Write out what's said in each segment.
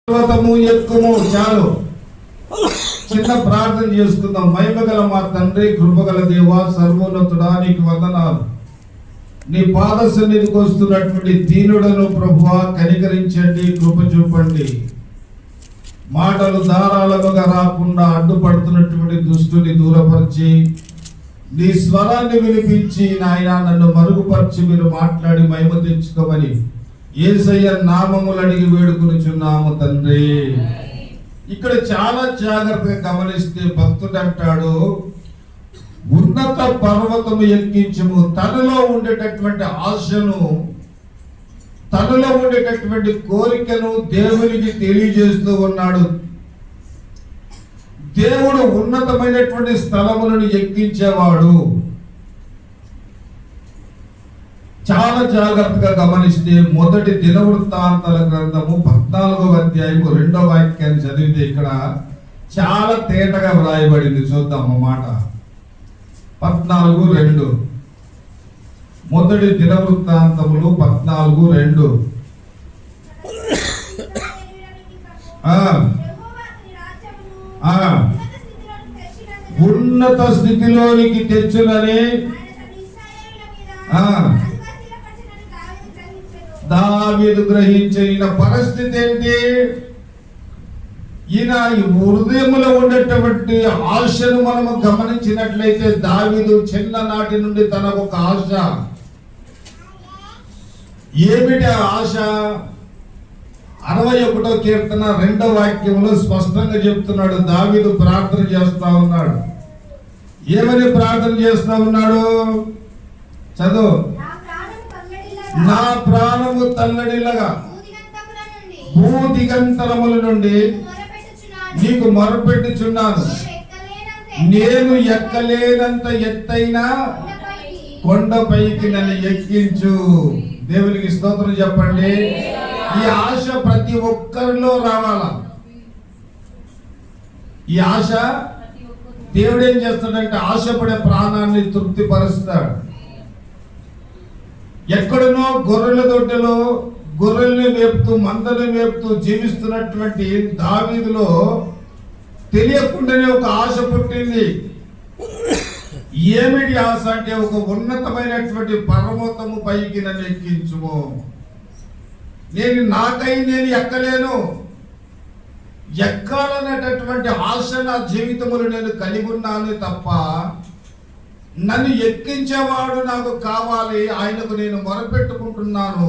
పర్వతము ఎక్కుము. చాలు, చిన్న ప్రార్థన చేసుకుందాం. మహిమగల మా తండ్రి, కృపగల దేవా, సర్వోన్నతుడా, నీకు వందనాలు. నీ పాద సన్నిధికి వస్తున్నటువంటి దీనుడను ప్రభువా కనికరించండి, కృప చూపండి. మాటలు ధారాళముగా రాకుండా అడ్డుపడుతున్నటువంటి దుష్టుని దూరపరిచి నీ స్వరాన్ని వినిపించి నాయన నన్ను మరుగుపరిచి మీరు మాట్లాడి మహిమ తెచ్చుకోమని యేసయ్య నామములు అడిగి వేడుకొనుచున్నాము తండ్రి. ఇక్కడ చాలా జాగ్రత్తగా గమనిస్తే భక్తుడు అంటాడు, ఉన్నత పర్వతము ఎక్కించుము. తనలో ఉండేటటువంటి ఆశను, తనలో ఉండేటటువంటి కోరికను దేవునికి తెలియజేస్తూ ఉన్నాడు. దేవుడు ఉన్నతమైనటువంటి స్థలములను ఎక్కించేవాడు. చాలా జాగ్రత్తగా గమనిస్తే మొదటి దినవృత్తాంతాల గ్రంథము 14వ అధ్యాయము 2వ వాక్యాన్ని చదివితే ఇక్కడ చాలా తేటగా వ్రాయబడింది. చూద్దాం ఆ మాట. 14:2 మొదటి దినవృత్తాంతములు 14:2. ఉన్నత స్థితిలోనికి తెచ్చునని దావీదు గ్రహించిన పరిస్థితి ఏంటి? ఈయన హృదయంలో ఉండేటువంటి ఆశను మనము గమనించినట్లయితే దావీదు చిన్ననాటి నుండి తనకు ఒక ఆశ. ఏమిటి ఆ ఆశ? 61వ కీర్తన 2వ వాక్యంలో స్పష్టంగా చెప్తున్నాడు. దావీదు ప్రార్థన చేస్తా ఉన్నాడు. ఏమని ప్రార్థన చేస్తా ఉన్నాడు? చదువు. నా ప్రాణము తల్లడిల్లగా భూదిగంతరముల నుండి నీకు మొరపెట్టుచున్నాను. నేను ఎక్కలేనంత ఎత్తైన కొండపైకి నన్ను ఎక్కించు. దేవునికి స్తోత్రం చెప్పండి. ఈ ఆశ ప్రతి ఒక్కరిలో రావాలా. ఈ ఆశ దేవుడు ఏం చేస్తాడంటే ఆశపడే ప్రాణాన్ని తృప్తిపరుస్తాడు. ఎక్కడనో గొర్రెల దొడ్డిలో గొర్రెల్ని మేపుతూ మందల్ని మేపుతూ జీవిస్తున్నటువంటి దావీదులో తెలియకుండానే ఒక ఆశ పుట్టింది. ఏమిటి ఆశ అంటే, ఒక ఉన్నతమైనటువంటి పర్వతము పైకి నన్ను ఎక్కించుము. నేను ఎక్కలేను. ఎక్కాలనేటటువంటి ఆశ నా జీవితంలో నేను కలిగి ఉన్నాను తప్ప నన్ను ఎక్కించేవాడు నాకు కావాలి, ఆయనకు నేను మొరపెట్టుకుంటున్నాను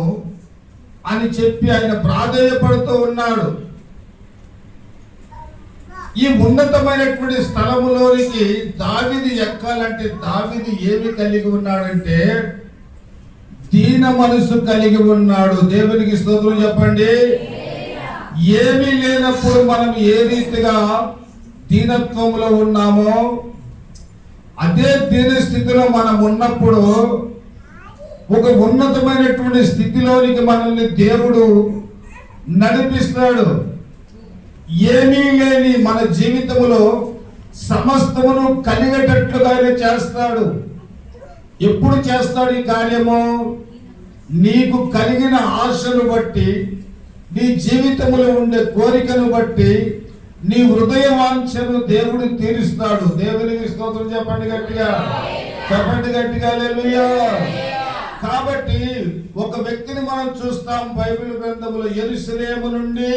అని చెప్పి ఆయన ప్రాధేయపడుతూ ఉన్నాడు. ఈ ఉన్నతమైనటువంటి స్థలములోనికి దావీదు ఎక్కాలంటే దావీదు ఏమి కలిగి ఉన్నాడంటే దీన మనసు కలిగి ఉన్నాడు. దేవునికి స్తోత్రం చెప్పండి. ఏమీ లేనప్పుడు మనం ఏ రీతిగా దీనత్వంలో ఉన్నామో అదే దీన స్థితిలో మనం ఉన్నప్పుడు ఒక ఉన్నతమైనటువంటి స్థితిలోనికి మనల్ని దేవుడు నడిపిస్తాడు. ఏమీ లేని మన జీవితంలో సమస్తమును కలిగేటట్లుగా చేస్తాడు. ఎప్పుడు చేస్తాడు ఈ కార్యము? నీకు కలిగిన ఆశను బట్టి, నీ జీవితంలో ఉండే కోరికను బట్టి, నీ హృదయ వాంఛను దేవుడు తీరుస్తాడు. దేవునికి స్తోత్రం చెప్పండి గట్టిగా, చెప్పండి గట్టిగా హల్లెలూయా. కాబట్టి ఒక వ్యక్తిని మనం చూస్తాం బైబిల్ గ్రంథంలో, యెరూషలేము నుండి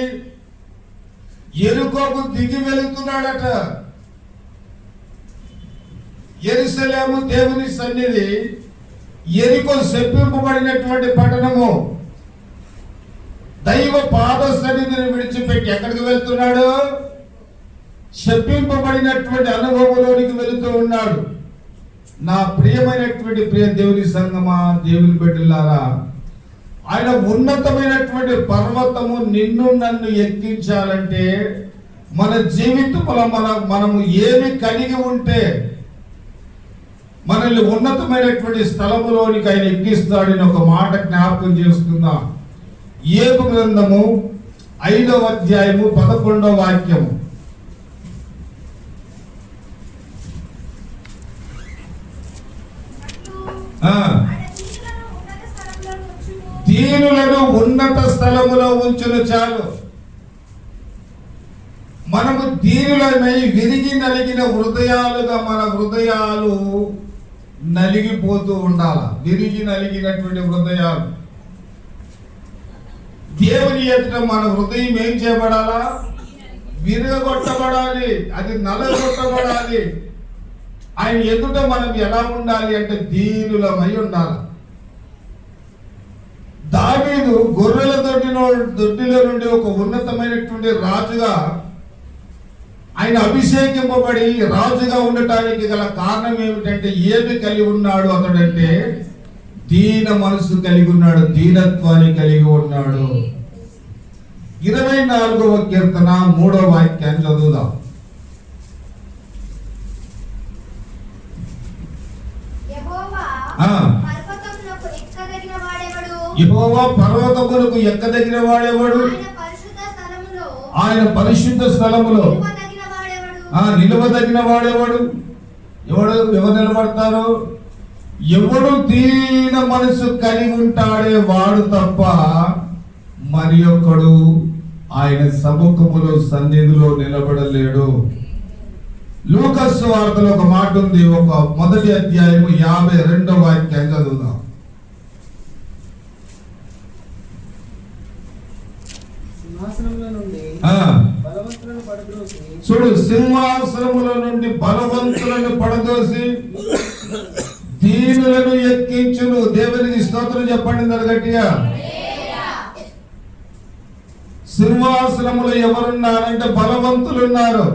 యెరికోకు దిగి వెళుతున్నాడట. యెరూషలేము దేవుని సన్నిధి, యెరికో శపింపబడినటువంటి పట్టణము. దైవ పాద సన్నిధిని విడిచిపెట్టి ఎక్కడికి వెళ్తున్నాడు? శపింపబడినటువంటి అనుభవంలోనికి వెళుతూ ఉన్నాడు. నా ప్రియమైనటువంటి ప్రియ దేవుని సంగమా, దేవుని బిడ్డలారా, ఆయన ఉన్నతమైనటువంటి పర్వతము నిన్ను నన్ను ఎక్కించాలంటే మన జీవితంలో మనము ఏమి కలిగి ఉంటే మనల్ని ఉన్నతమైనటువంటి స్థలములోనికి ఆయన ఎక్కిస్తాడని ఒక మాట జ్ఞాపకం చేసుకుందాం. యోబు గ్రంథము 5వ అధ్యాయము 11వ వాక్యము. దీనులను ఉన్నత స్థలములో ఉంచును. చాలు, మనము దీనులమై విరిగి నలిగిన హృదయాలుగా మన హృదయాలు నలిగిపోతూ ఉండాలి. విరిగి నలిగినటువంటి హృదయాలు దేవుని ఎదుట మన హృదయం ఏం చేయబడాలా? విరగొట్టబడాలి, అది నలగొట్టబడాలి. ఆయన ఎదుట మనం ఎలా ఉండాలి అంటే దీనులమై ఉండాలి. దావీదు గొర్రెల దొడ్డిలో నుండి ఒక ఉన్నతమైనటువంటి రాజుగా ఆయన అభిషేకింపబడి రాజుగా ఉండటానికి గల కారణం ఏమిటంటే ఏమి కలిగి ఉన్నాడు అతడంటే దీన మనసు కలిగి ఉన్నాడు, దీనత్వాన్ని కలిగి ఉన్నాడు. 24వ కీర్తన 3వ వాక్యాన్ని చదువుదాం. యెహోవా పర్వతములకు ఎక్కదగిన వాడెవడు? ఆయన పరిశుద్ధ స్థలములో నిలవదగిన వాడెవడు? ఎవరు నిలబడతారు? ఎవడు దీన మనసు కలిగి ఉంటాడే వాడు తప్ప మరి ఒక్కడు ఆయన సముఖములో సన్నిధిలో నిలబడలేడు. లూకాసు వార్తలో ఒక మాట ఉంది. ఒక మొదటి అధ్యాయము 52వ వాక్యాన్ని చదువుదాం. చూడు, సింహాసనముల నుండి బలవంతులను పడదోసి దీనులను ఎక్కించును. దేవునికి స్తోత్రం చెప్పండి గట్టిగా. సింహాసనములు ఎవరున్నారంటే బలవంతులు ఉన్నారు.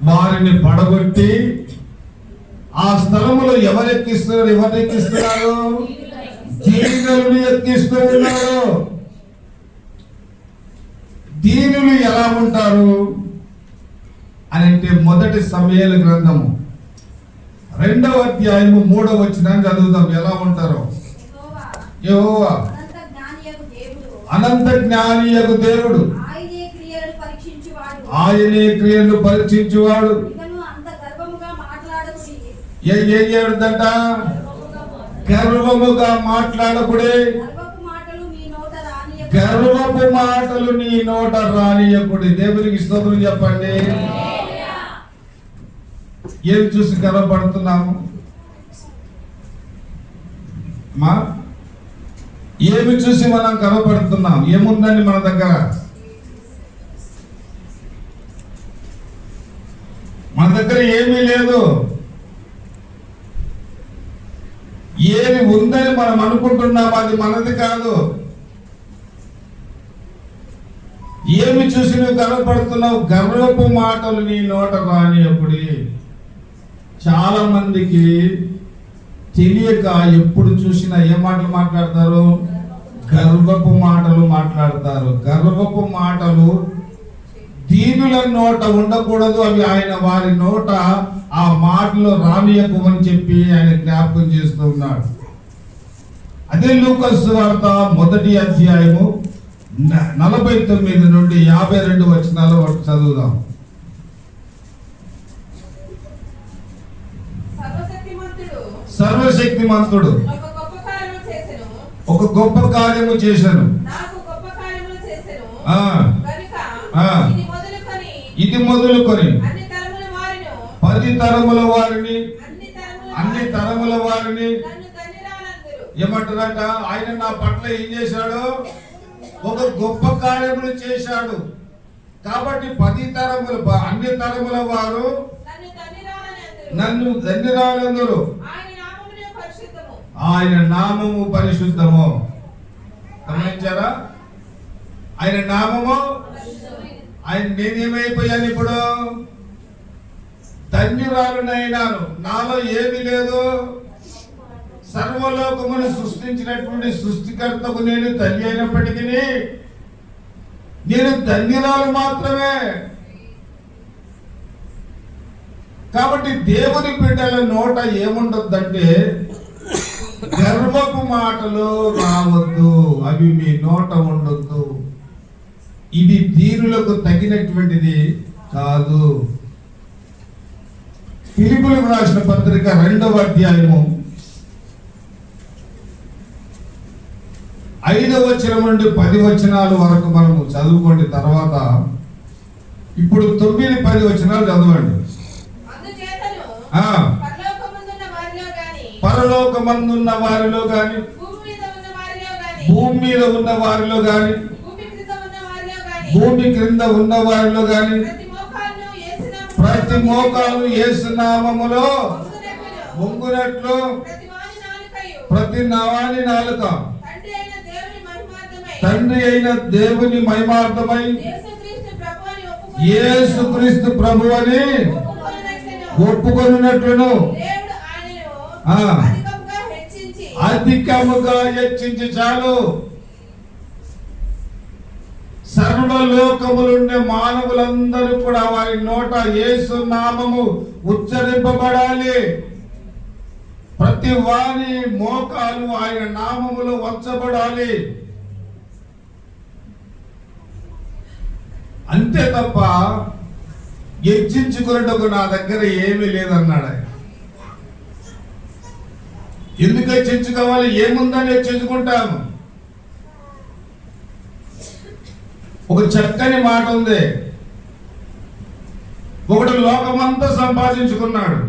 వారిని పడగొట్టి ఆ స్థలములో ఎవరెక్కిస్తున్నారు? దీనులను ఎక్కిస్తూ ఉన్నారు. దీనులు ఎలా ఉంటారు అని అంటే మొదటి సమూయేలు గ్రంథము 2వ అధ్యాయము 3వ వచనాన్ని చదువుదాం. ఎలా ఉంటారో. యెహోవా అనంత జ్ఞానియగు దేవుడు, ఆయనే క్రియలను పరీక్షించువాడు. ఏడుదంట? గర్వముగా మాట్లాడకుడే, గర్వపు మాటలు నీ నోట రానియకుడి. దేవునికి స్తోత్రం చెప్పండి. ఏం చూసి గర్వపడుతున్నాము? ఏమి చూసి మనం గర్వపడుతున్నాం? ఏముందని మన దగ్గర? మన దగ్గర ఏమీ లేదు. ఏమి ఉందని మనం అనుకుంటున్నాం, అది మనది కాదు. ఏమి చూసి నువ్వు గర్వపడుతున్నావు? గర్వపు మాటలు నీ నోట రానియకుడి. చాలా మందికి తెలియక ఎప్పుడు చూసినా ఏ మాటలు మాట్లాడతారు? గర్వపు మాటలు మాట్లాడతారు. గర్వపు మాటలు దీనుల నోట ఉండకూడదు. అవి ఆయన వారి నోట ఆ మాటలు రానియకమని చెప్పి ఆయన జ్ఞాపకం చేస్తూ ఉన్నాడు. అదే లూకాసు వార్త 1వ అధ్యాయము 49 నుండి 52 వచనాలు చదువుదాం. సర్వశక్తిమంతుడు ఒక గొప్ప కార్యము చేశాను. ఇది మొదలుకొని 10 తరముల వారిని, అన్ని తరముల వారిని ఏమంటారంట? ఆయన నా పట్ల ఏం చేశాడు? ఒక గొప్ప కార్యములు చేశాడు. కాబట్టి 10 తరములు, అన్ని తరముల వారు నన్ను ధన్యురాలందరూ. ఆయన నామము పరిశుద్ధము. గమనించారా? ఆయన నామము. ఆయన నేనేమైపోయాను ఇప్పుడు? ధన్యురాలునైనాను. నాలో ఏమీ లేదు. సర్వలోకమును సృష్టించినటువంటి సృష్టికర్తకు నేను తల్లి అయినప్పటికీ నేను ధన్యురాలు మాత్రమే. కాబట్టి దేవుని బిడ్డల నోట ఏముండొద్దంటే గర్వపు మాటలు రావద్దు, అవి మీ నోట ఉండొద్దు. ఇది దీనులకు తగినటువంటిది కాదు. ఫిలిప్పీయులకు రాసిన పత్రిక 2వ అధ్యాయము 5వ వచనం నుండి 10 వచనాల వరకు మనము చదువుకోండి. తర్వాత ఇప్పుడు 9-10 వచనాలు చదవండి. అందుచేతను ఆ, పరలోకమందున్న వారిలో గాని, భూమి మీద ఉన్న వారిలో గాని, భూమి క్రింద ఉన్న వారిలో గాని ప్రతి మోకాలు యేసు నామములో వంగునట్లు ప్రతి వాని నాలుక తండ్రి అయిన దేవుని మహిమార్థమై యేసుక్రీస్తు ప్రభు అని ఒప్పుకొనున్నట్లును అధికముగా హెచ్చించి చాలు. సర్వలోకములుండే మానవులందరూ కూడా వారి నోట యేసు నామము ఉచ్చరింపబడాలి. ప్రతి వారి మోకాలు ఆయన నామములో వంచబడాలి. అంతే తప్ప హెచ్చించుకున్నట్టుకు నా దగ్గర ఏమీ లేదన్నాడు ఆయన. ఎందుకు హెచ్చించుకోవాలి? ఏముందని హెచ్చించుకుంటాము? ఒక చక్కని మాట ఉంది. ఒకడు లోకమంతా సంపాదించుకున్నాడు.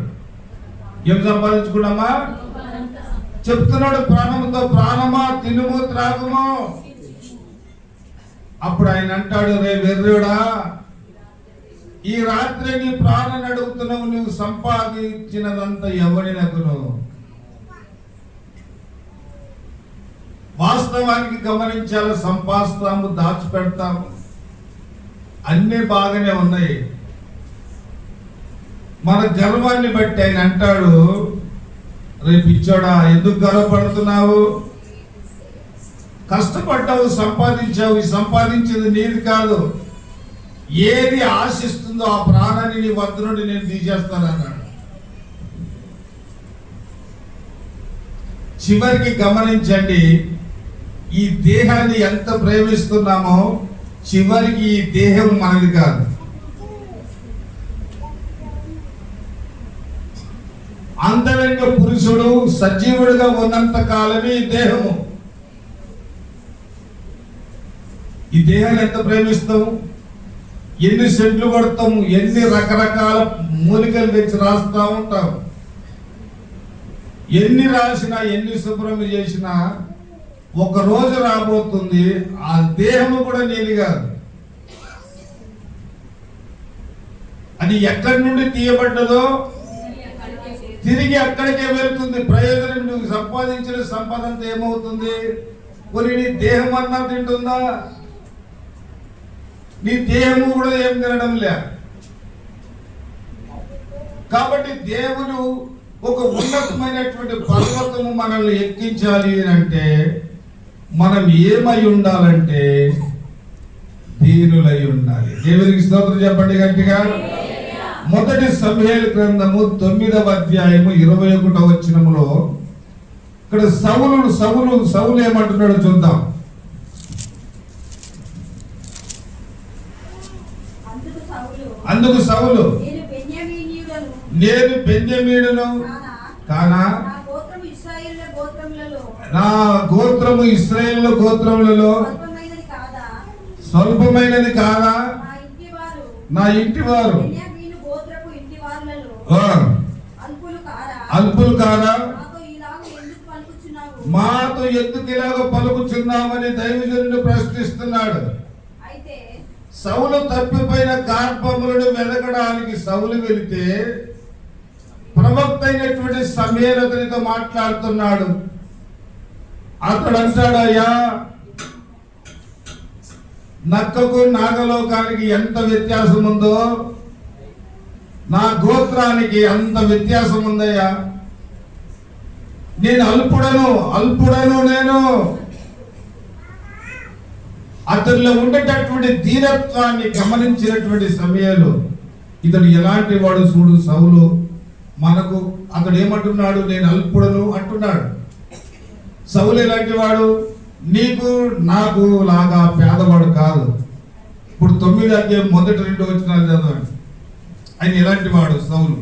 ఏం సంపాదించుకున్నామా? చెప్తున్నాడు, ప్రాణముతో ప్రాణమా తినుము త్రాగుము. అప్పుడు ఆయన అంటాడు, రే వెర్రుడా, ఈ రాత్రి నీ ప్రాణాన్ని అడుగుతున్నావు, నువ్వు సంపాదించినదంతా ఎవరినగును? వాస్తవానికి గమనించాలి, సంపాదిస్తాము, దాచిపెడతాము, అన్నీ బాగానే ఉన్నాయి. మన గర్వాన్ని బట్టి ఆయన అంటాడు, రేపు ఇచ్చాడా, ఎందుకు గర్వపడుతున్నావు? కష్టపడ్డావు, సంపాదించావు, ఈ సంపాదించింది నీది కాదు. ఏది ఆశిస్తుందో ఆ ప్రాణాన్ని నీ వద్ద నుండి నేను తీసేస్తానన్నాడు. చివరికి గమనించండి, ఈ దేహాన్ని ఎంత ప్రేమిస్తున్నామో చివరికి ఈ దేహం మనది కాదు. అంతరంగ పురుషుడు సజీవుడిగా ఉన్నంత కాలమే ఈ దేహము. ఈ దేహాన్ని ఎంత ప్రేమిస్తాము, ఎన్ని సెంట్లు కొడతాము, ఎన్ని రకరకాల మూలికలు తెచ్చి రాస్తా ఉంటాం. ఎన్ని రాసినా, ఎన్ని శుభ్రం చేసినా ఒక రోజు రాబోతుంది, ఆ దేహము కూడా నీది కాదు. అది ఎక్కడి నుండి తీయబడ్డదో తిరిగి అక్కడికే వెళ్తుంది. ప్రయోజనం నువ్వు సంపాదించిన సంపదంతా ఏమవుతుంది? కొన్ని నీ దేహం అన్నా తింటుందా? నీ దేహము కూడా ఏం తినడం లే. కాబట్టి దేవుడు ఒక ఉన్నతమైనటువంటి పర్వతము మనల్ని ఎక్కించాలి అంటే మనం ఏమై ఉండాలంటే దీనులై ఉండాలి. దేవునికి స్తోత్రం చెప్పండి గట్టిగా. మొదటి సమూయేలు గ్రంథము 9వ అధ్యాయము 21వ వచనములో ఇక్కడ సౌలు ఏమంటున్నాడో చూద్దాం. అందుకు సౌలు, నేను బెన్యామీనును కానా, నా గోత్రము ఇశ్రాయేలు గోత్రములలో స్వల్పమైనది కాదా? నా ఇంటి వారు అల్పులు కాదా? మాతో ఎందుకు ఇలాగ పలుకుచున్నామని దైవజనుడు ప్రశ్నిస్తున్నాడు. సౌలు తప్పిపోయిన గార్భములను వెదకడానికి సౌలు వెళితే ప్రవక్త అయినటువంటి సమూయేలు అతనితో మాట్లాడుతున్నాడు. అతడు అంటాడు, అయ్యా, నక్కకు నాగలోకానికి ఎంత వ్యత్యాసం ఉందో నా గోత్రానికి అంత వ్యత్యాసం ఉందయ్యా. నేను అల్పుడను నేను. అతనిలో ఉండేటటువంటి ధీరత్వాన్ని గమనించినటువంటి సమూయేలు, ఇతడు ఎలాంటి వాడు చూడు సౌలు, మనకు అతడు ఏమంటున్నాడు, నేను అల్పుడను అంటున్నాడు. సౌలు ఎలాంటి వాడు? నీకు నాకు లాగా పేదవాడు కాదు. ఇప్పుడు 9వ అధ్యాయం మొదటి 2 వచనాలు చదవండి. ఆయన ఎలాంటి వాడు సౌలు?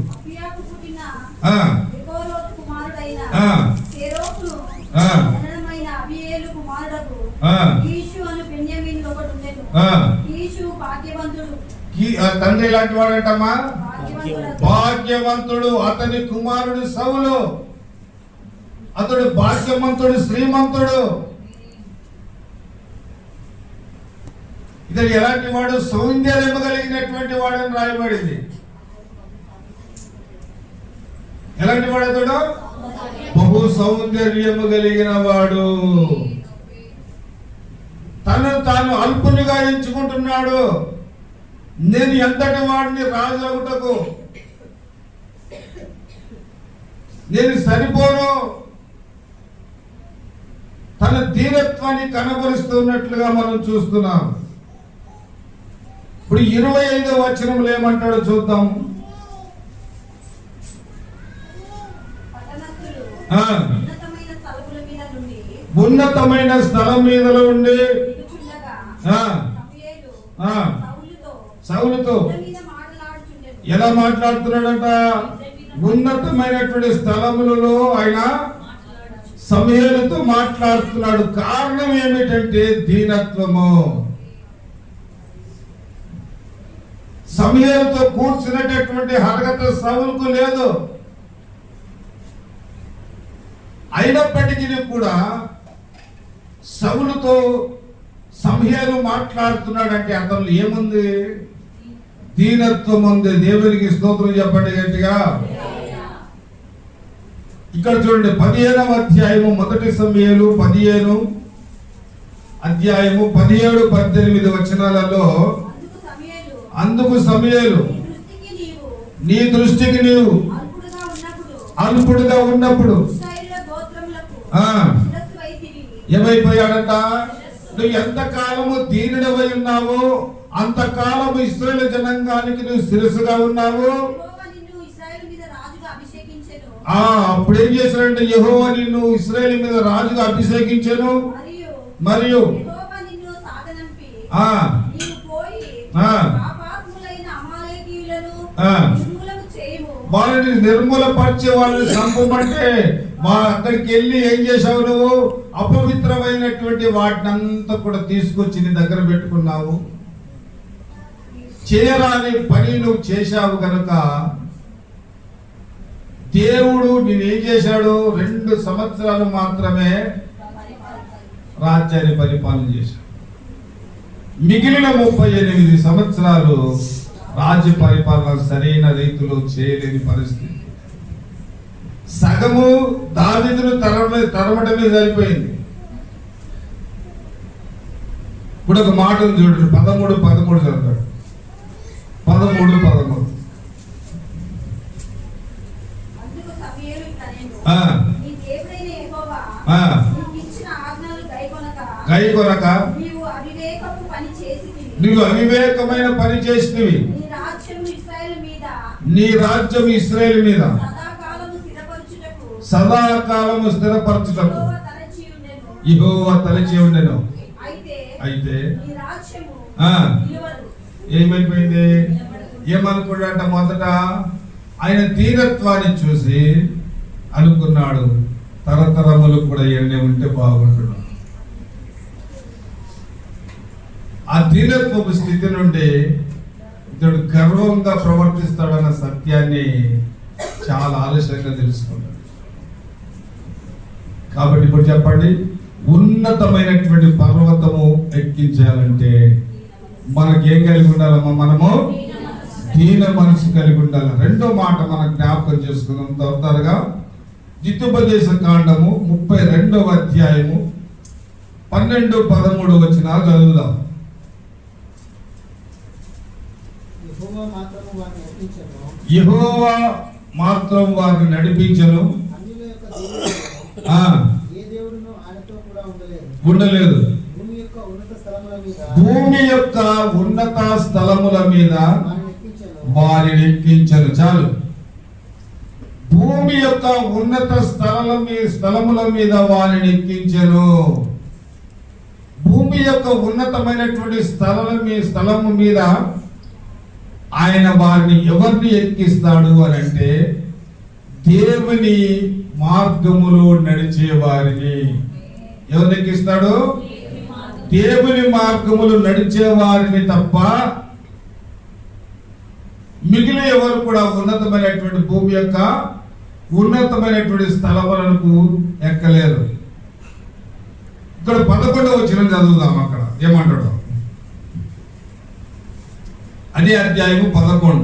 తండ్రి ఎలాంటి వాడంటమ్మా? భాగ్యవంతుడు. అతని కుమారుడు సౌలు, అతడు భాగ్యవంతుడు, శ్రీమంతుడు. ఇతడు ఎలాంటి వాడు? సౌందర్యము కలిగినటువంటి వాడని రాయబడింది. ఎలాంటి వాడు అతడు? బహు సౌందర్యము కలిగిన వాడు. తను తాను అల్పునిగా ఎంచుకుంటున్నాడు. నేను ఎంతటి వాడిని రాజు అవుటకు, నేను సరిపోను. తన ధీరత్వాన్ని కనబరుస్తున్నట్లుగా మనం చూస్తున్నాం. ఇప్పుడు 25వ వచనంలో ఏమంటాడో చూద్దాం. ఉన్నతమైన స్థలం మీద ఉండి సౌలుతో ఎలా మాట్లాడుతున్నాడంట? ఉన్నతమైనటువంటి స్థలములలో ఆయన సమూయేలుతో మాట్లాడుతున్నాడు. కారణం ఏమిటంటే దీనత్వము. సమూయేలుతో కూర్చున్నటువంటి అర్హత సౌలుకు లేదు. అయినప్పటికీ కూడా సౌలుతో సమూయేలు మాట్లాడుతున్నాడంటే అతను ఏముంది? దీనత్వం ఉంది. దేవునికి స్తోత్రం చెప్పండి గట్టిగా. ఇక్కడ చూడండి 15వ అధ్యాయము, మొదటి సమూయేలు 15 అధ్యాయము 17, 18 వచనాలలో, అందుకు సమూయేలు నీ దృష్టికి నీవు అల్పుడుగా ఉన్నప్పుడు ఏమైపోయాడంట? నువ్వు ఎంతకాలము దీనుడవై ఉన్నావో అంతకాలము ఇశ్రాయేలు జనాంగానికి నువ్వు శిరస్సుగా ఉన్నావు. అప్పుడు ఏం చేశాడంటే యెహోవా నిన్ను ఇశ్రాయేలు మీద రాజుగా అభిషేకించెను. మరియు వాళ్ళని నిర్మూలపరిచే వాళ్ళని చంపమంటే అక్కడికి వెళ్ళి ఏం చేశావు? నువ్వు అపవిత్రమైనటువంటి వాటినంతా కూడా తీసుకొచ్చి నీ దగ్గర పెట్టుకున్నావు. చేయరాని పని నువ్వు చేశావు కనుక దేవుడు నేనేం చేశాడు? 2 సంవత్సరాలు మాత్రమే రాజ్యాన్ని పరిపాలన చేశాడు. మిగిలిన 38 సంవత్సరాలు రాజ్య పరిపాలన సరైన రీతిలో చేయలేని పరిస్థితి. సగము దావీదును తరమటమే సరిపోయింది. ఇప్పుడు ఒక మాటను చూడండి, 13 చదువుతాడు. 13 గైకొనక నువ్వు అవివేకమైన పని చేసినవి. నీ రాజ్యం ఇశ్రాయేలు మీద సదాకాలము స్థిరపరచుటకు యెహోవా తలచి ఉండెను. అయితే ఏమైపోయింది? ఏమనుకున్నాడంట? మొదట ఆయన దీనత్వాన్ని చూసి అనుకున్నాడు, తరతరములు కూడా ఎన్నే ఉంటే బాగుంటున్నాడు. ఆ దీనత్వపు స్థితి నుండి ఇతడు గర్వంగా ప్రవర్తిస్తాడన్న సత్యాన్ని చాలా ఆలస్యంగా తెలుసుకున్నాడు. కాబట్టి ఇప్పుడు చెప్పండి, ఉన్నతమైనటువంటి పర్వతము ఎక్కించాలంటే మనకేం కలిగి ఉండాలమ్మా? మనము దీన మనసు కలిగి ఉండాలి. 2వ మాట మనం జ్ఞాపకం చేసుకుందాం త్వరగా. ద్వితీయోపదేశ కాండము 32వ అధ్యాయము 12, 13 వచనాలు చదువుదాం. యెహోవా మాత్రం వారిని నడిపించను, ఉండలేదు. భూమి యొక్క ఉన్నత స్థలముల మీద వారిని ఎక్కించను. చాలు. భూమి యొక్క ఉన్నత స్థలముల మీద వారిని ఎక్కించను. భూమి యొక్క ఉన్నతమైనటువంటి స్థలము మీద ఆయన వారిని ఎవరిని ఎక్కిస్తాడు అని అంటే దేవుని మార్గములో నడిచే వారిని. ఎవరిని ఎక్కిస్తాడు? దేవుని మార్గములు నడిచే వారిని తప్ప మిగిలిన ఎవరు కూడా ఉన్నతమైనటువంటి భూమి యొక్క ఉన్నతమైనటువంటి స్థలములకు ఎక్కలేరు. ఇక్కడ 11వ వచనం చదువుదాం. అక్కడ ఏమంటాడు? అదే అధ్యాయము 11.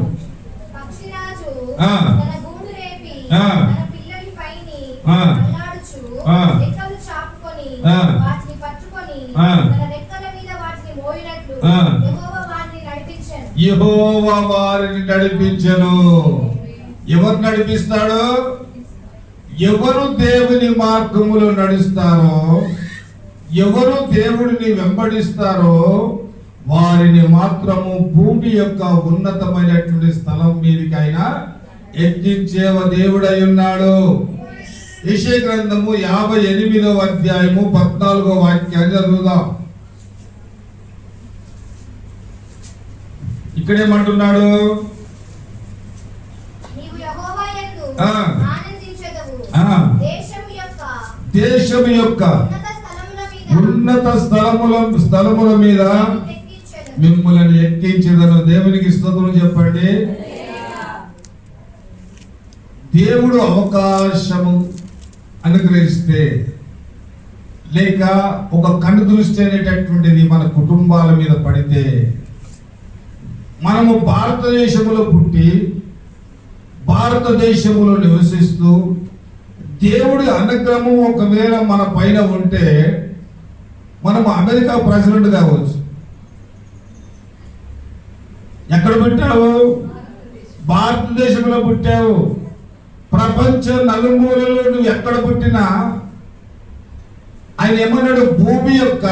పక్షిరాజు ఆ. తన గూడు రేపి ఆ. తన పిల్లలి పైని ఆ. అల్లాడుచు ఆ. రెక్కలు చాపుకొని ఆ. వాటిని పట్టుకొని ఆ. తన రెక్కల మీద వాటిని మోయినట్లు ఆ. యెహోవా వారిని నడిపించెను. యెహోవా వారిని నడిపించెను. ఎవరు నడిపిస్తాడు? ఎవరు దేవుని మార్గములో నడుస్తారో, ఎవరు దేవుడిని వెంబడిస్తారో వారిని మాత్రము భూమి యొక్క ఉన్నతమైనటువంటి స్థలం మీదకైనా ఎక్కించేవ దేవుడై ఉన్నాడు. యెషయా గ్రంథము 58వ అధ్యాయము 14వ వాక్యాన్ని చదువుదాం. ఇక్కడేమంటున్నాడు? నీవు యెహోవా యందు ఆ. ఆనందించెదవు. ఆ. దేశము యొక్క ఉన్నత స్థలముల మీద ఎక్కించెదవు. మిమ్ములను ఎక్కించదను. దేవునికి స్తోత్రం చెప్పండి. దేవుడు అవకాశము అనుగ్రహిస్తే, లేక ఒక కన్ను దృష్టి అనేటటువంటిది మన కుటుంబాల మీద పడితే, మనము భారతదేశంలో పుట్టి భారతదేశంలో నివసిస్తూ దేవుడి అనుగ్రహం ఒకవేళ మన పైన ఉంటే మనం అమెరికా ప్రెసిడెంట్ కావచ్చు. ఎక్కడ పుట్టావు? భారతదేశంలో పుట్టావు. ప్రపంచ నలుమూలలో నువ్వు ఎక్కడ పుట్టినా ఆయన ఏమన్నాడు? భూమి యొక్క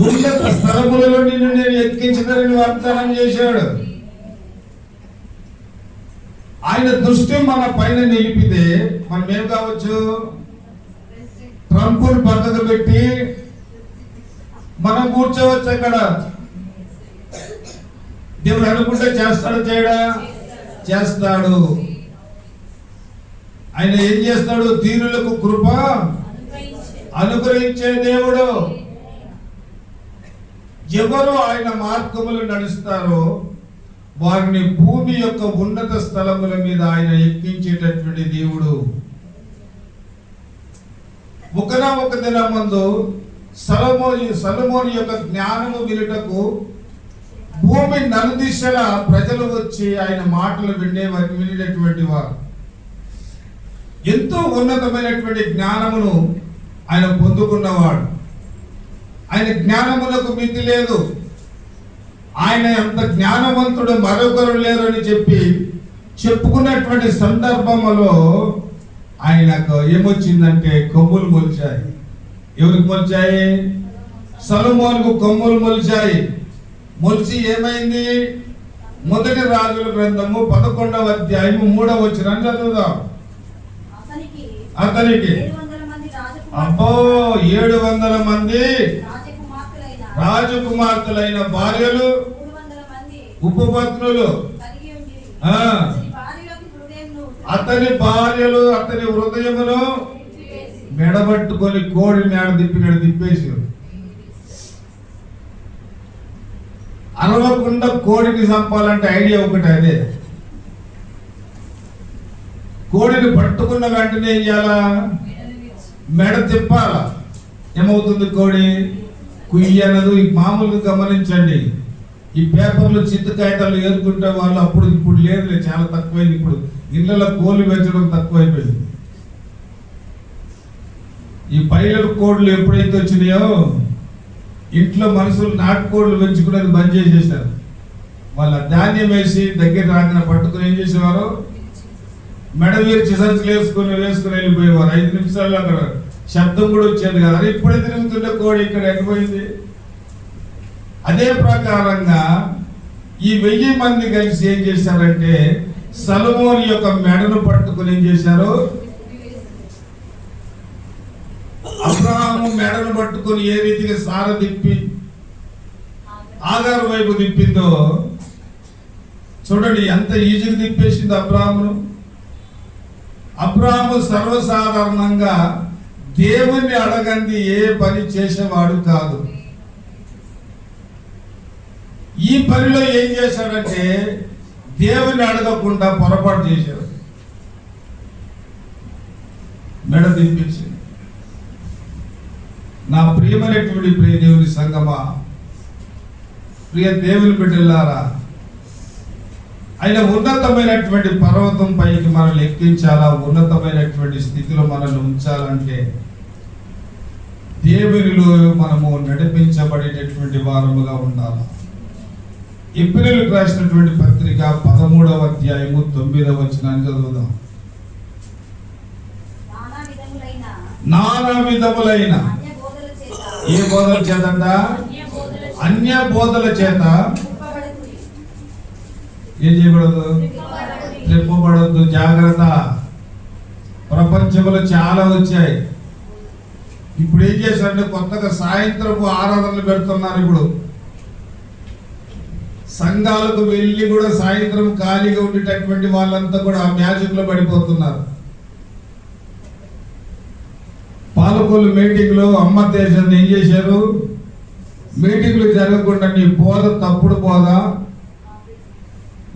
ఉన్నత స్థలములలో నిన్ను నేను ఎక్కించదని వాగ్దానం చేశాడు. ఆయన దృష్టి మన పైన నిలిపితే మనం ఏం కావచ్చు? ట్రంపును పక్కకు పెట్టి మనం కూర్చోవచ్చు అక్కడ. దేవుడు అనుకుంటే చేస్తాడు, చేయడా? చేస్తాడు. ఆయన ఏం చేస్తాడు? దీనులకు కృప అనుగ్రహించే దేవుడు. ఎవరు ఆయన మార్గములు నడుస్తారో వారిని భూమి యొక్క ఉన్నత స్థలముల మీద ఆయన ఎక్కించేటటువంటి దేవుడు. ఒక దినం ముందు సొలొమోను యొక్క జ్ఞానము వినుటకు భూమి నలుదిశల ప్రజలు వచ్చి ఆయన మాటలు వినేటటువంటి వారు. ఎంతో ఉన్నతమైనటువంటి జ్ఞానమును ఆయన పొందుకున్నవాడు. ఆయన జ్ఞానములకు మితి లేదు. ఆయన ఎంత జ్ఞానవంతుడు మరొకరు లేరు అని చెప్పి చెప్పుకున్నటువంటి సందర్భంలో ఆయనకు ఏమొచ్చిందంటే కొమ్ములు మొలిచాయి. ఎవరికి మొలిచాయి? సొలొమోనుకు కొమ్ములు మొలిచాయి. మొలిచి ఏమైంది? మొదటి రాజుల గ్రంథము 11వ అధ్యాయము 3వ వచనం చదువుదాం. అతనికి 700 మంది రాజకుమార్తెలైన భార్యలు, ఉపపత్నులు. అతని భార్యలు అతని హృదయమును మెడబట్టుకొని కోడి మేడ తిప్పేసి అరవకుండా కోడిని చంపాలంటే ఐడియా ఒకటి అదే. కోడిని పట్టుకున్న వెంటనే ఏం చేయాలా? మెడ తిప్పాలా. ఏమవుతుంది? కోడి కుయ్యనదు. మామూలుగా గమనించండి, ఈ పేపర్లు చిత్తు కాగితాలు ఏరుకుంటే వాళ్ళు అప్పుడు ఇప్పుడు లేదు, చాలా తక్కువైంది. ఇప్పుడు ఇళ్ళలో కోళ్ళు పెంచడం తక్కువైపోయింది. ఈ పైలట్ కోళ్ళు ఎప్పుడైతే వచ్చినాయో ఇంట్లో మనుషులు నాటుకోళ్ళు పెంచుకునేది బంద్ చేసేసారు. వాళ్ళ ధాన్యం వేసి దగ్గర రాగానే పట్టుకుని ఏం చేసేవారు? మెడ వీర్చి సంచులు వేసుకుని వెళ్ళిపోయేవారు. 5 నిమిషాల్లో అక్కడ శబ్దం కూడా వచ్చేది కదా. ఇప్పుడే తిరుగుతుండే కోడి ఇక్కడ ఎక్కిపోయింది. అదే ప్రకారంగా ఈ 1000 మంది కలిసి ఏం చేశారంటే సొలొమోను యొక్క మెడను పట్టుకుని ఏం చేశారు? అబ్రహాము మెడను పట్టుకుని ఏ రీతిగా సార తిప్పి ఆగారు వైపు తిప్పిందో చూడండి, ఎంత ఈజీగా తిప్పేసింది అబ్రహామును. అబ్రహాము సర్వసాధారణంగా దేవుణ్ణి అడగంది ఏ పని చేసేవాడు కాదు. ఈ పనిలో ఏం చేశాడంటే దేవుని అడగకుండా పొరపాటు చేశారు, మెడ తిప్పించింది. నా ప్రియమైనటువంటి ప్రియ దేవుని సంగమా, ప్రియ దేవుని బిడ్డలారా, ఆయన ఉన్నతమైనటువంటి పర్వతం పైకి మనల్ని ఎక్కించాలా, ఉన్నతమైనటువంటి స్థితిలో మనల్ని ఉంచాలంటే దేవునిలో మనము నడిపించబడేటటువంటి వారముగా ఉండాలి. ఎబ్రీయులకు రాసినటువంటి పత్రిక 13వ అధ్యాయము 9వ వచనాన్ని చదువుదాం. నానా విధములైన ఏ బోధల చేతంట? అన్య బోధల చేత ఏం చేయకూడదు? త్రిప్పబడద్దు. జాగ్రత్త. ప్రపంచంలో చాలా వచ్చాయి. ఇప్పుడు ఏం చేశారంటే కొత్తగా సాయంత్రపు ఆరాధనలు పెడుతున్నారు. ఇప్పుడు సంఘాలకు వెళ్ళి కూడా సాయంత్రం ఖాళీగా ఉండేటటువంటి వాళ్ళంతా కూడా ఆ మ్యాజిక్ లో పడిపోతున్నారు. పాలకొల్లు మీటింగ్ లో అమ్మ దేశాన్ని ఏం చేశారు? మీటింగ్లు జరగకుండా నీ బోధ తప్పుడు బోధ,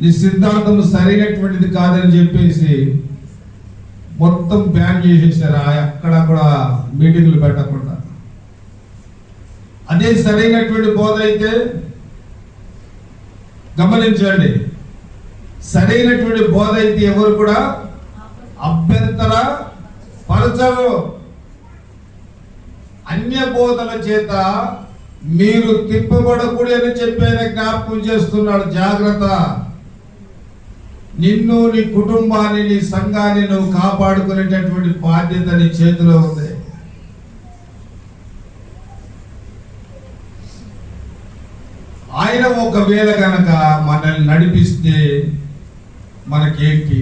నీ సిద్ధాంతం సరైనటువంటిది కాదని చెప్పేసి మొత్తం బ్యాన్ చేసేసారు. ఎక్కడ కూడా మీటింగ్లు పెట్టకుండా. అదే సరైనటువంటి బోధ అయితే గమనించండి, సరైనటువంటి బోధ అయితే ఎవరు కూడా అభ్యంతర పరచరు. అన్య బోధల చేత మీరు తిప్పబడకూడదు అని చెప్పిన జ్ఞాపకం చేస్తున్నాడు. జాగ్రత్త. నిన్ను, నీ కుటుంబాన్ని, నీ సంఘాన్ని నువ్వు కాపాడుకునేటటువంటి బాధ్యత నీ చేతిలో ఉంది. ఆయన ఒకవేళ గనక మనల్ని నడిపిస్తే మనకేంటి?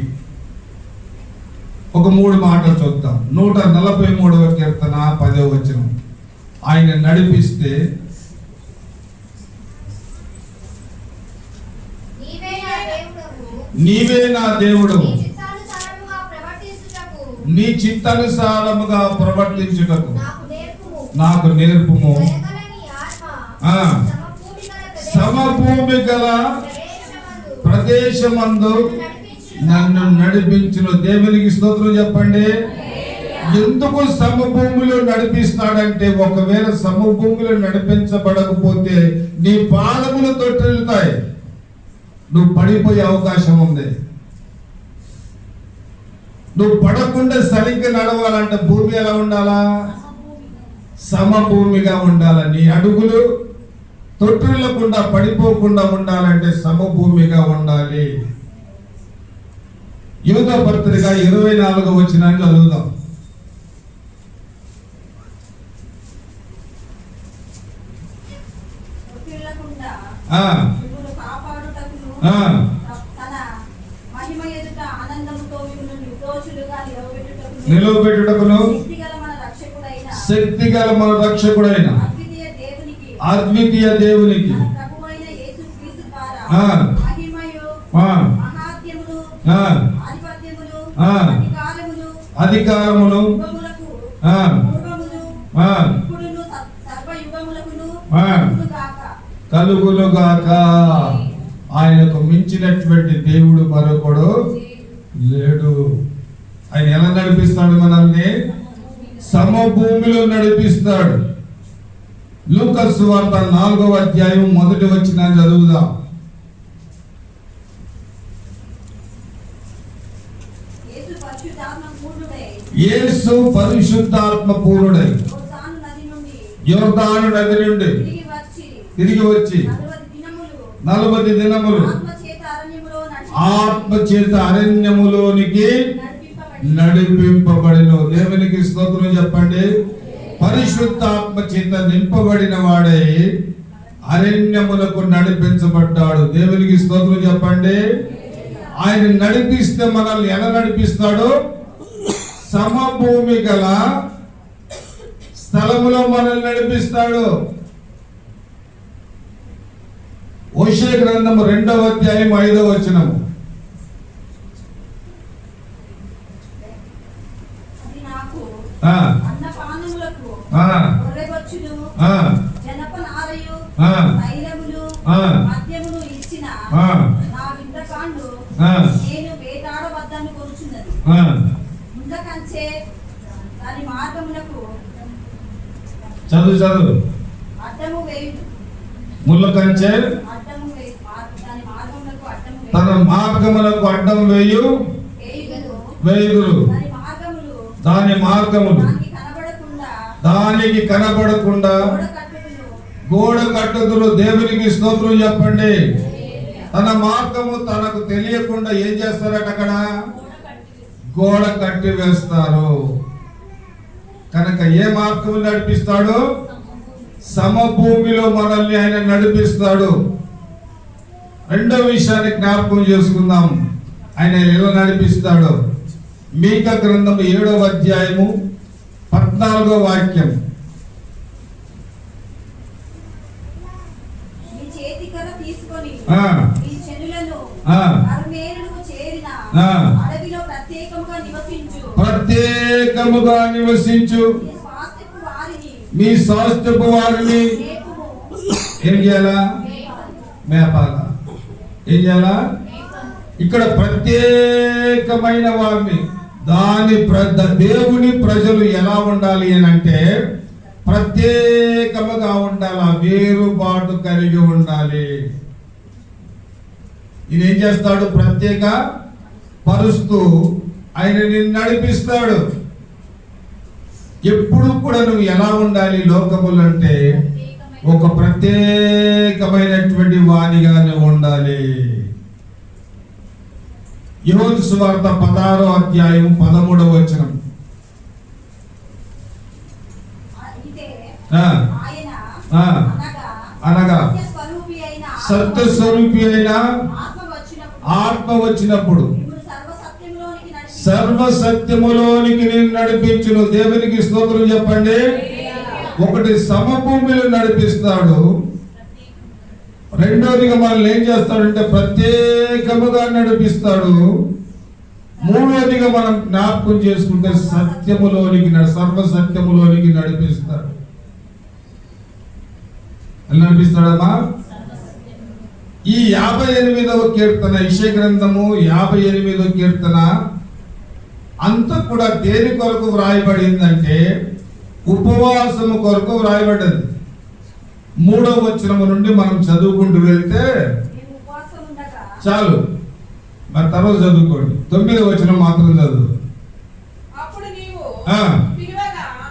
ఒక 3 మాటలు చూద్దాం. 143వ కీర్తన 10వ వచనం. ఆయన నడిపిస్తే నీవే నా దేవుడు, నీ చిత్తానుసారముగా ప్రవర్తించుటకు నాకు నేర్పుము. సమభూమి గల ప్రదేశమందు నన్ను నడిపించును. దేవునికి స్తోత్రం చెప్పండి. ఎందుకు సమభూమిలో నడిపిస్తాడంటే, ఒకవేళ సమభూమిలో నడిపించబడకపోతే నీ పాదములు తొట్టిల్లుతాయి, నువ్వు పడిపోయే అవకాశం ఉంది. నువ్వు పడకుండా సరిగ్గా నడవాలంటే భూమి ఎలా ఉండాలా? సమభూమిగా ఉండాలి. నీ అడుగులు తొట్టిల్లకుండా పడిపోకుండా ఉండాలంటే సమభూమిగా ఉండాలి. యూదా పత్రిక 24వ వచనాన్ని చదువుదాం. నిలవబెట్టుటకును శక్తిగల మన రక్షకుడైన అద్వితీయ దేవునికి అధికారమును కలుగునుగాక. ఆయనకు మించినటువంటి దేవుడు మరొకడు లేడు. ఆయన ఎలా నడిపిస్తాడు? మనల్ని సమభూమిలో నడిపిస్తాడు. లూకా సువార్త 4వ అధ్యాయం 1వ వచనాన్ని చదువుదాం. యేసు పరిశుద్ధాత్మ పూర్ణుడై యోర్దాను నది నుండి తిరిగి వచ్చి 40 దినములు ఆత్మ చేత అరణ్యములోనికి నడిపింపబడిన. దేవునికి స్తోత్రం చెప్పండి. పరిశుద్ధాత్మ చేత నింపబడిన వాడై అరణ్యములకు నడిపించబడ్డాడు. దేవునికి స్తోత్రం చెప్పండి. ఆయన నడిపిస్తే మనల్ని ఎలా నడిపిస్తాడు? సమభూమి గల స్థలములో మనల్ని నడిపిస్తాడు. హోషేయ గ్రంథము 2వ అధ్యాయం 5వ వచనము. ఆ, నేను వేటాడవద్దని కోరుచున్నది. ఆ. ముంద కంచే దాని మార్గములకు చదువు అడ్డము వేయును. ముళ్ళ కంచె అడ్డము వేయు దాని మార్గములకు అడ్డము తన మార్గములకు అడ్డం వేయును. వేయుదురు దాని దాని మార్గములు మార్గములు దానికి కనబడకుండా దానికి కనబడకుండా గోడ కట్టుదురు. గోడ కట్టుదురు. దేవునికి స్తోత్రం చెప్పండి. తన మార్గము తనకు తెలియకుండా ఏం చేస్తారట? అక్కడ గోడ కట్టి వేస్తారు. కనుక ఏ మార్గము నడిపిస్తాడు? సమభూమిలో మనల్ని ఆయన నడిపిస్తాడు. రెండో విషయాన్ని జ్ఞాపకం చేసుకుందాం. ఆయన ఎలా నడిపిస్తాడు? మీకా గ్రంథం 7వ అధ్యాయము 14వ వాక్యం. మీ చేతికర్ర తీసుకొని ఆ. మీ చెనులను ఆ. కర్మేలుకు చేరిన ఆ. అడవిలో ప్రత్యేకముగా నివసించు. ప్రత్యేకముగా నివసించు. మీ స్వాస్థ్యపు వారిని మీ స్వాస్థ్యపు వారిని మేపుము. ఏం చేయాలా? మేపాలా. ఏం చేయాలా? ఇక్కడ ప్రత్యేకమైన వారిని దేవుని ప్రజలు ఎలా ఉండాలి అని అంటే ప్రత్యేకముగా ఉండాలి, వేరుబాటు కలిగి ఉండాలి. ఈయన ఏం చేస్తాడు? ప్రత్యేక పరుస్తూ ఆయన నిన్ను నడిపిస్తాడు. ఎప్పుడు కూడా నువ్వు ఎలా ఉండాలి లోకములు అంటే ఒక ప్రత్యేకమైనటువంటి వాణిగా నువ్వు ఉండాలి. యోహాను సువార్త 16వ అధ్యాయం 13వ వచనం. అయితే ఆ, ఆయన ఆ, అనగా సత్యస్వరూపి అయిన ఆత్మ వచ్చినప్పుడు సర్వసత్యములోనికి నేను నడిపించును. దేవునికి స్తోత్రం చెప్పండి. ఒకటి సమభూమిలో నడిపిస్తాడు. రెండోదిగా మనల్ని ఏం చేస్తాడంటే ప్రత్యేకముగా నడిపిస్తాడు. మూడోదిగా మనం జ్ఞాపకం చేసుకుంటే సత్యములోనికి సర్వసత్యములోనికి నడిపిస్తాడు. ఎలా నడిపిస్తాడమ్మా? ఈ 58వ కీర్తన, యెషయా గ్రంథము 58వ కీర్తన అంతా కూడా దేని కొరకు వ్రాయబడిందంటే ఉపవాసము కొరకు వ్రాయబడ్డది. 3వ వచనము నుండి మనం చదువుకుంటూ వెళ్తే చాలు. మరి తర్వాత చదువుకోండి. 9వ వచనం మాత్రం చదువు. అప్పుడు నీవు ఆ,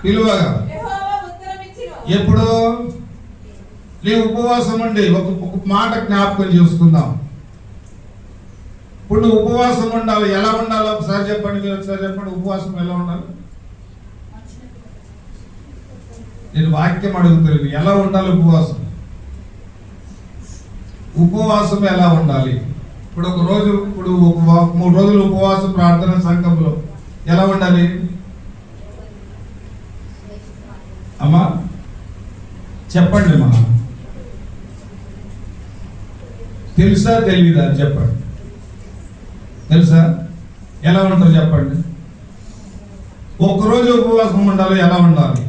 పిలువగా యెహోవా ఉత్తరమిచ్చెను. ఎప్పుడు నీవు ఉపవాసం ఉండి ఒక మాట జ్ఞాపకం చేసుకుందాం. ఇప్పుడు నువ్వు ఉపవాసం ఉండాలి. ఎలా ఉండాలో ఒకసారి చెప్పండి. మీరు ఒకసారి చెప్పండి. ఉపవాసం ఎలా ఉండాలి? నేను వాక్యం అడుగుతాను. ఎలా ఉండాలి ఉపవాసం? ఉపవాసం ఎలా ఉండాలి? ఇప్పుడు ఒక రోజు, ఇప్పుడు 3 రోజులు ఉపవాసం ప్రార్థన సంఘంలో ఎలా ఉండాలి అమ్మా? చెప్పండి అమ్మా. తెలుసా తెలీదా? చెప్పండి. తెలుసా? ఎలా ఉంటారు చెప్పండి. ఒక్కరోజు ఉపవాసం ఉండాలి. ఎలా ఉండాలి?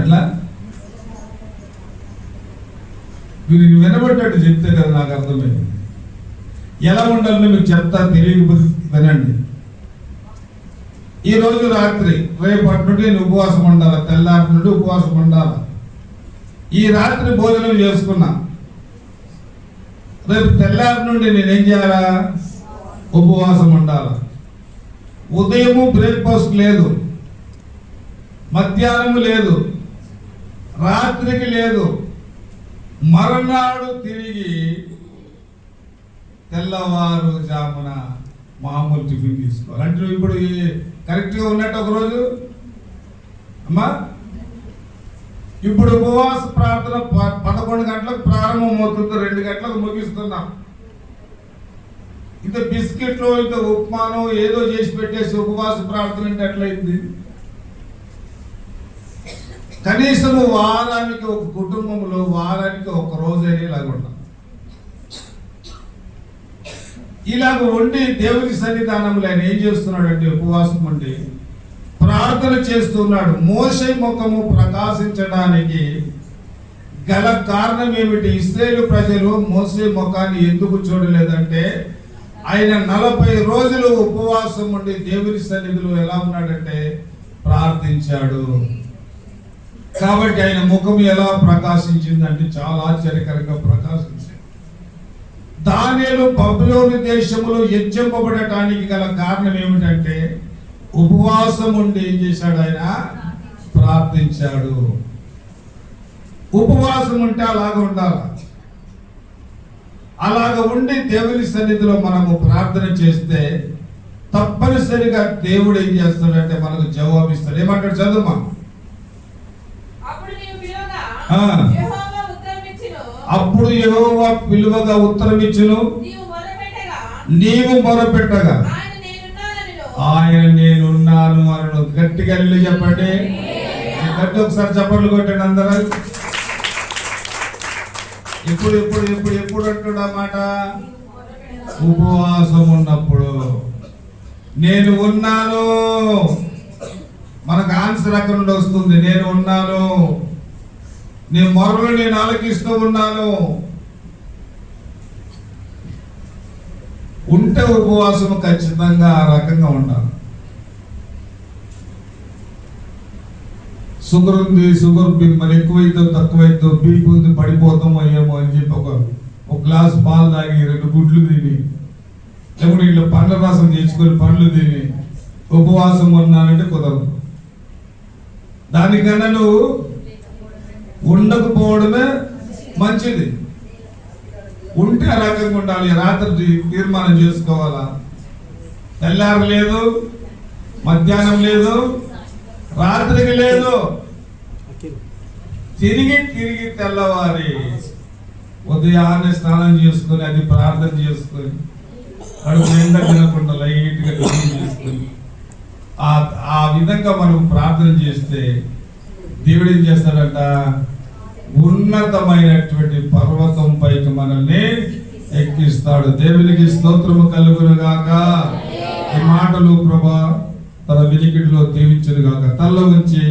ఎట్లా? మీరు వినబడ్డట్టు చెప్తే కదా నాకు అర్థమైంది. ఎలా ఉండాలని మీకు చెప్తా, తెలియకపోతే వినండి. ఈ రోజు రాత్రి, రేపటి నుండి నేను ఉపవాసం ఉండాలి. తెల్లారి నుండి ఉపవాసం ఉండాలి. ఈ రాత్రి భోజనం చేసుకున్నా. రేపు తెల్లారి నుండి నేనేం చేయాలా? ఉపవాసం ఉండాలి. ఉదయము బ్రేక్ఫాస్ట్ లేదు, మధ్యాహ్నము లేదు, రాత్రికి లేదు. మరునాడు తిరిగి తెల్లవారు జామున మామూలు టిఫిన్ తీసుకోవాలి. అంటే ఇప్పుడు కరెక్ట్గా ఉన్నట్టు ఒకరోజు అమ్మా. ఇప్పుడు ఉపవాస ప్రార్థన 11 గంటలకు ప్రారంభం అవుతుంది, 2 గంటలకు ముగిస్తున్నాం. ఇంత బిస్కెట్లు, ఇంత ఉప్మాను ఏదో చేసి పెట్టేసి ఉపవాస ప్రార్థన అంటే ఎట్లయింది? కనీసం వారానికి ఒక కుటుంబంలో వారానికి ఒక రోజైనా ఇలాగ ఉంటాం. ఇలాగ ఉండి దేవుని సన్నిధానంలో ఆయన ఏం చేస్తున్నాడంటే ఉపవాసం ఉండి ప్రార్థన చేస్తున్నాడు. మోషే ముఖము ప్రకాశించడానికి గల కారణం ఏమిటి? ఇశ్రాయేలు ప్రజలు మోసే ముఖాన్ని ఎందుకు చూడలేదంటే ఆయన 40 రోజులు ఉపవాసం ఉండి దేవుని సన్నిధిలో ఎలా ఉన్నాడంటే ప్రార్థించాడు. కాబట్టి ఆయన ముఖం ఎలా ప్రకాశించిందంటే చాలా ఆశ్చర్యకరంగా ప్రకాశించింది. దానియేలు బబులోను దేశంలో హెచ్చింపబడటానికి గల కారణం ఏమిటంటే ఉపవాసం ఉండి ఏం చేశాడు? ఆయన ప్రార్థించాడు. ఉపవాసం ఉంటే అలాగ ఉండాలి. అలాగ ఉండి దేవుని సన్నిధిలో మనము ప్రార్థన చేస్తే తప్పనిసరిగా దేవుడు ఏం చేస్తాడంటే మనకు జవాబిస్తాడు. ఏమంటాడు? చదువుమా. అప్పుడు నీవు పిలువగా ఆ. యెహోవా ఉత్తరమిచ్చెను. అప్పుడు యెహోవా పిలువగా ఉత్తరమిచ్చును. నీవు మొరపెట్టగా ఆయన ఆయన నేనున్నానెను. నేనున్నాను అను. గట్టిగా హల్లెలూయా చెప్పండి. గట్టి ఒకసారి చప్పట్లు కొట్టండి అందరూ. ఇప్పుడు ఇప్పుడు ఇప్పుడు ఎప్పుడు అంటాడు అన్నమాట? ఉపవాసం ఉన్నప్పుడు నేను ఉన్నాను. మనకు ఆన్సర్ అక్కడ నుండి వస్తుంది. నేను ఉన్నాను, నీ మొరలు నేను ఆలకిస్తూ ఉన్నాను. ఉంటే ఉపవాసము ఖచ్చితంగా ఆ రకంగా ఉండాలి. షుగర్ ఉంది, షుగర్ మరి ఎక్కువైతే తక్కువైతే బీపీ ఉంది పడిపోతామో ఏమో అని చెప్పి ఒక గ్లాస్ పాలు తాగి 2 గుడ్లు తిని లేకుంటే ఇట్లా పండ్ల రసం తెచ్చుకొని పండ్లు తిని ఉపవాసం ఉన్నానంటే కుదరదు. దానికన్నా నువ్వు ఉండకపోవడమే మంచిది. ఉంటే ఆ రకంగా ఉండాలి. రాత్రి తీర్మానం చేసుకోవాలా. తెల్లారు లేదు, మధ్యాహ్నం లేదు, రాత్రికి లేదు, తిరిగి తిరిగి తెల్లవారి ఉదయాన్నే స్నానం చేసుకొని అది ప్రార్థన చేసుకొని కడుపు నిండా తినకుండా లైట్గా టిఫిన్ చేసుకొని ఆ విధంగా మనం ప్రార్థన చేస్తే దేవుడు ఏం చేస్తాడంట? ఉన్నతమైనటువంటి పర్వతం పైకి మనల్ని ఎక్కిస్తాడు. దేవునికి స్తోత్రము కలుగును గాక. ఈ మాటలు ప్రభా తన వినికిడిలో దీవించును గాక. తల్ల ఉంచి